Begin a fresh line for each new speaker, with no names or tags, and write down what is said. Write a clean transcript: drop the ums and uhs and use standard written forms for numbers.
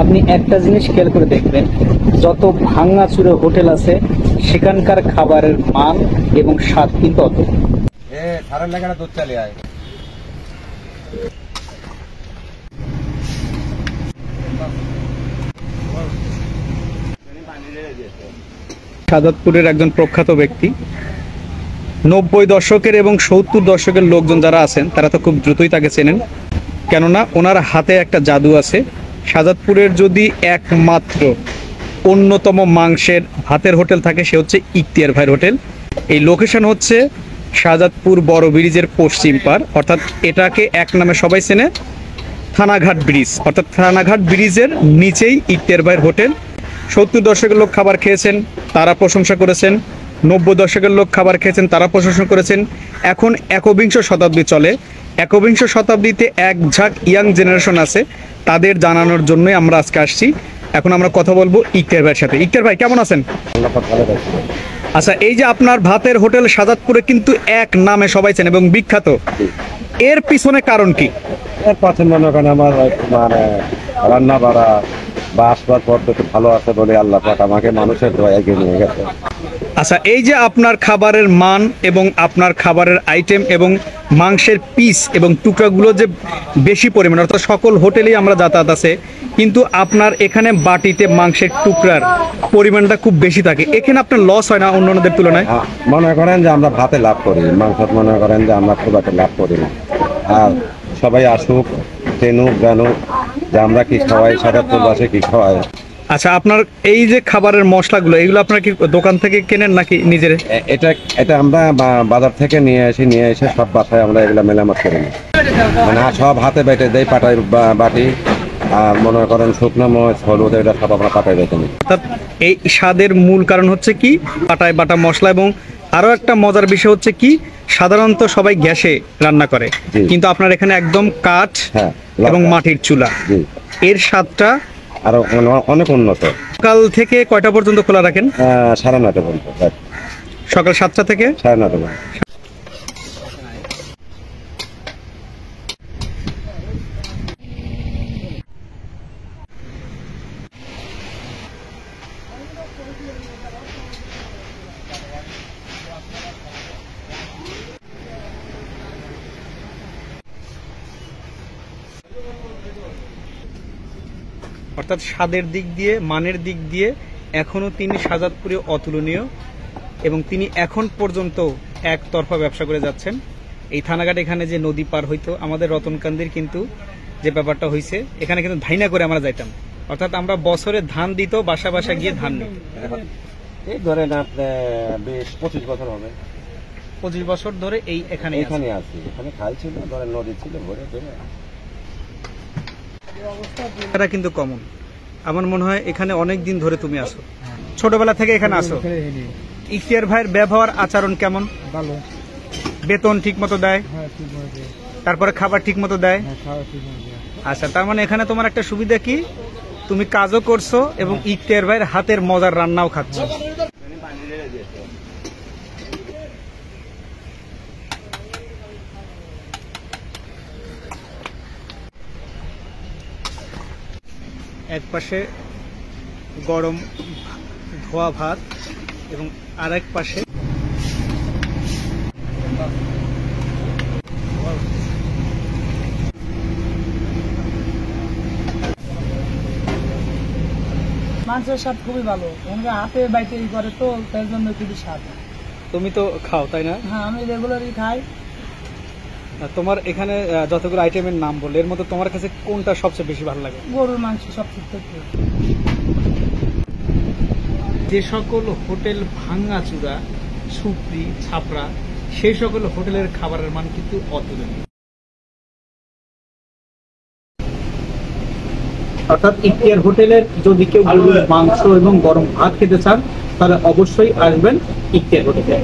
আপনি একটা জিনিস খেয়াল করে দেখবেন, যত ভাঙাচুরে হোটেল আছে সেখানকার খাবারের মান এবং স্বাদ কিন্তু অত।
সারার লাগাটা দুধ চালে আয়।
শাহাদাতপুরের একজন প্রখ্যাত ব্যক্তি, 90 দশকের এবং 70 দশকের লোকজন যারা আছেন তারা তো খুব দ্রুতই তাকে চেনেন, কেননা ওনার হাতে একটা জাদু আছে। শাহাদাতপুরের যদি একমাত্র অন্যতম মাংসের ভাতের হোটেল থাকে সে হচ্ছে ইখতিয়ার ভাইয়ের হোটেল। এই লোকেশন হচ্ছে শাহাদাতপুর বড় ব্রিজের পশ্চিম পার, অর্থাৎ এটাকে এক নামে সবাই চেনে, থানাঘাট ব্রিজ। অর্থাৎ থানাঘাট ব্রিজের নিচেই ইখতিয়ার ভাইয়ের হোটেল। 70 দশকের লোক খাবার খেয়েছেন, তারা প্রশংসা করেছেন। 90 দশকের লোক খাবার খেয়েছেন, তারা প্রশংসা করেছেন। এখন একবিংশ শতাব্দী চলে, একবিংশ শতাব্দীতে এক ঝাঁক ইয়াং জেনারেশন আছে, তাদের জানানোর জন্যই আমরা আজকে আসছি। এখন আমরা কথা বলবো ইখতিয়ার ভাইয়ের সাথে। ইখতিয়ার ভাই কেমন আছেন? আচ্ছা, এই যে আপনার ভাতের হোটেল শাহাদাতপুরে কিন্তু এক নামে সবাই চেনে এবং বিখ্যাত, এর পিছনে কারণ কি?
এর পাশে মনে করেন আমার মানে রান্না বাড়া বা আসবার পদ্ধতি ভালো আছে বলে আল্লাহ পাক আমাকে মানুষের দোয়া এগিয়ে নিয়ে গেছে।
আচ্ছা, এই যে আপনার খাবারের মান এবং আপনার খাবারের আইটেম এবং মাংসের পিস এবং টুকরাগুলো যে বেশি পরিমাণ, অর্থাৎ সকল হোটেলেই আমরা যাতায়াত আছে, কিন্তু আপনার এখানে বাটিতে মাংসের টুকরার পরিমাণটা খুব বেশি থাকে, এখানে আপনার লস হয় না অন্যান্যদের তুলনায়?
মনে করেন যে আমরা ভাতে লাভ করি, মাংস মনে করেন যে আমরা খুব একটা লাভ করি না। আর সবাই আসুক, চেনুক, জানুক যে আমরা কি খাওয়াই, শাহাদাতপুর বাসে কি খাওয়াই।
আচ্ছা, আপনার এই যে খাবারের মশলাগুলো, এগুলো আপনার কি দোকান থেকে কেনেন নাকি নিজের?
এটা আমরা বাজার থেকে নিয়ে এসে সব বাসায় আমরা এগুলো মেলামত করি না, মানে সব হাতে বেটে দেই, পাটাই বাটি। আর মনে করেন শুকনো মরিচ, হলুদ, এটা সব আমরা পাটাই বেটে নিই।
অর্থাৎ এই স্বাদের মূল কারণ হচ্ছে কি পাটায় বাটা মশলা। এবং আরো একটা মজার বিষয় হচ্ছে কি, সাধারণত সবাই গ্যাসে রান্না করে, কিন্তু আপনার এখানে একদম কাঠ এবং মাটির চুলা, এর স্বাদটা
আরো অনেক উন্নত।
সকাল থেকে কয়টা পর্যন্ত খোলা রাখেন?
9:30 পর্যন্ত।
সকাল 7টা থেকে
9:30 পর্যন্ত।
অর্থাৎ স্বাদের দিক দিয়ে, মানের দিক দিয়ে এখনো তিনি শাহাদাতপুরে অতুলনীয়, এবং তিনি এখন পর্যন্ত একতরফা ব্যবসা করে যাচ্ছেন। এই থানাঘাট এখানে যে নদী পার হইতো, আমাদের রতনকান্দির কিন্তু যে ব্যাপারটা হয়েছে, এখানে কিন্তু ধাইনা করে আমরা যাইতাম, অর্থাৎ আমরা বছরে ধান দিত, বাসা বাসা গিয়ে ধান নিত।
এই ধরেন আপনি 20-25 বছর হবে।
25 বছর ধরে এখানে
আছি, এখানে খাল ছিল, ধরেন নদী ছিল, ভরে ভরে।
এটা কিন্তু কমন, আমার মনে হয় এখানে অনেক দিন ধরে তুমি আসো, ছোটবেলা থেকে এখানে আসো। ইখতিয়ার ভাইয়ের ব্যবহার আচরণ কেমন? ভালো। বেতন ঠিক মতো দেয়? তারপরে খাবার ঠিক মতো দেয়? আচ্ছা, তার মানে এখানে তোমার একটা সুবিধা কি, তুমি কাজও করছো এবং ইখতিয়ার ভাইয়ের হাতের মজার রান্নাও খাচ্ছ। এক পাশে গরম ধোয়া ভাত এবং আরেক পাশে
মাংসের স্বাদ খুবই ভালো, আমরা হাতে বাইতে করে তো তার জন্য খুবই স্বাদ।
তুমি তো খাও তাই না?
হ্যাঁ, আমি রেগুলারই খাই।
তোমার এখানে যতগুলো আইটেমের নাম বললে, এর মধ্যে তোমার কাছে কোনটা সবচেয়ে বেশি ভালো লাগে?
গরুর মাংস সবচেয়ে।
যে সকল হোটেল ভাঙাচুরা, সুপ্রি, ছাপড়া, সেই সকল হোটেলের খাবারের মান কিন্তু অতুলনীয়। অর্থাৎ ইখতিয়ার হোটেলের যদি কেউ গরুর মাংস এবং গরম ভাত খেতে চান, তাহলে অবশ্যই আসবেন ইখতিয়ার হোটেলে।